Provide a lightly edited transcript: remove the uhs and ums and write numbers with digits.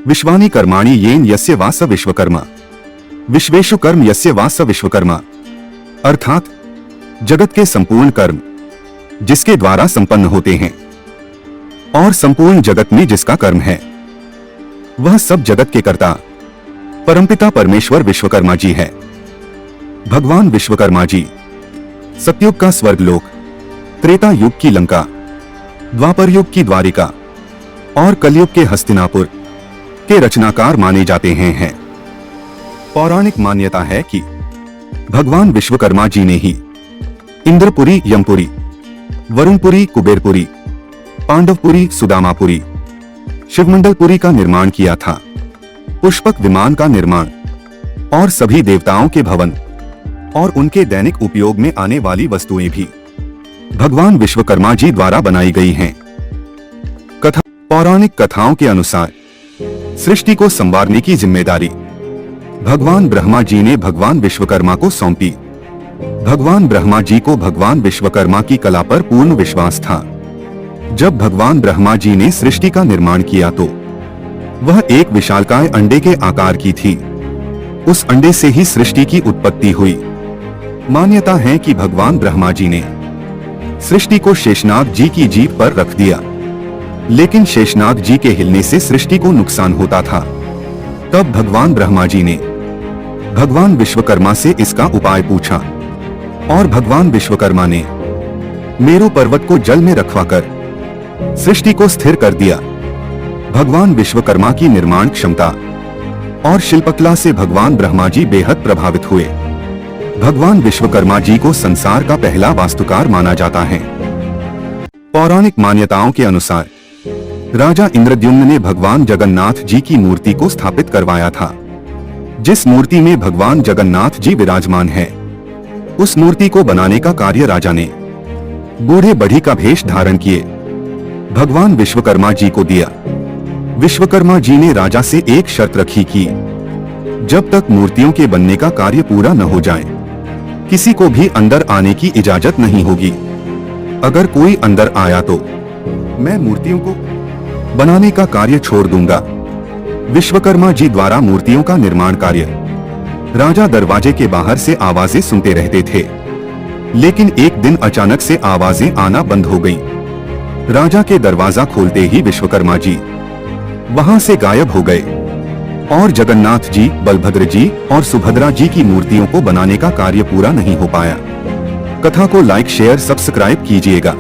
विश्वानि कर्माणि येन यस्य वा स विश्वकर्मा, विश्वेषु कर्म यस्य वा स विश्वकर्मा। अर्थात जगत के संपूर्ण कर्म जिसके द्वारा संपन्न होते हैं और संपूर्ण जगत में जिसका कर्म है वह सब जगत के कर्ता परमपिता परमेश्वर विश्वकर्मा जी है। भगवान विश्वकर्मा जी सतयुग का स्वर्गलोक, त्रेता युग की लंका, द्वापर युग की द्वारिका और कलयुग के हस्तिनापुर के रचनाकार माने जाते हैं। पौराणिक मान्यता है कि भगवान विश्वकर्मा जी ने ही इंद्रपुरी, यमपुरी, वरुणपुरी, कुबेरपुरी, पांडवपुरी, सुदामापुरी, शिवमंडलपुरी का निर्माण किया था। पुष्पक विमान का निर्माण और सभी देवताओं के भवन और उनके दैनिक उपयोग में आने वाली वस्तुएं भी भगवान विश्वकर्मा जी द्वारा बनाई गई हैं। पौराणिक कथाओं के अनुसार सृष्टि को संवारने की जिम्मेदारी भगवान ब्रह्मा जी ने भगवान विश्वकर्मा को सौंपी। भगवान ब्रह्मा जी को भगवान विश्वकर्मा की कला पर पूर्ण विश्वास था। जब भगवान ब्रह्मा जी ने सृष्टि का निर्माण किया तो वह एक विशालकाय अंडे के आकार की थी। उस अंडे से ही सृष्टि की उत्पत्ति हुई। मान्यता है कि भगवान ब्रह्मा जी ने सृष्टि को शेषनाग जी की जीभ पर रख दिया, लेकिन शेषनाग जी के हिलने से सृष्टि को नुकसान होता था। तब भगवान ब्रह्मा जी ने भगवान विश्वकर्मा से इसका उपाय पूछा और भगवान विश्वकर्मा ने मेरु पर्वत को जल में रखवाकर सृष्टि को स्थिर कर दिया। भगवान विश्वकर्मा की निर्माण क्षमता और शिल्पकला से भगवान ब्रह्मा जी बेहद प्रभावित हुए। भगवान विश्वकर्मा जी को संसार का पहला वास्तुकार माना जाता है। पौराणिक मान्यताओं के अनुसार राजा इंद्रद्युम्न ने भगवान जगन्नाथ जी की मूर्ति को स्थापित करवाया था। जिस मूर्ति में भगवान जगन्नाथ जी विराजमान है, उस मूर्ति को बनाने का कार्य राजा ने बूढ़े बढ़ी का भेष धारण किए भगवान विश्वकर्मा जी को दिया। विश्वकर्मा जी ने राजा से एक शर्त रखी कि जब तक मूर्तियों के बनने का कार्य पूरा न हो जाए, किसी को भी अंदर आने की इजाजत नहीं होगी। अगर कोई अंदर आया तो मैं मूर्तियों को बनाने का कार्य छोड़ दूंगा। विश्वकर्मा जी द्वारा मूर्तियों का निर्माण कार्य राजा दरवाजे के बाहर से आवाजें सुनते रहते थे, लेकिन एक दिन अचानक से आवाजें आना बंद हो गईं। राजा के दरवाजा खोलते ही विश्वकर्मा जी वहां से गायब हो गए और जगन्नाथ जी, बलभद्र जी और सुभद्रा जी की मूर्तियों को बनाने का कार्य पूरा नहीं हो पाया। कथा को लाइक, शेयर, सब्सक्राइब कीजिएगा।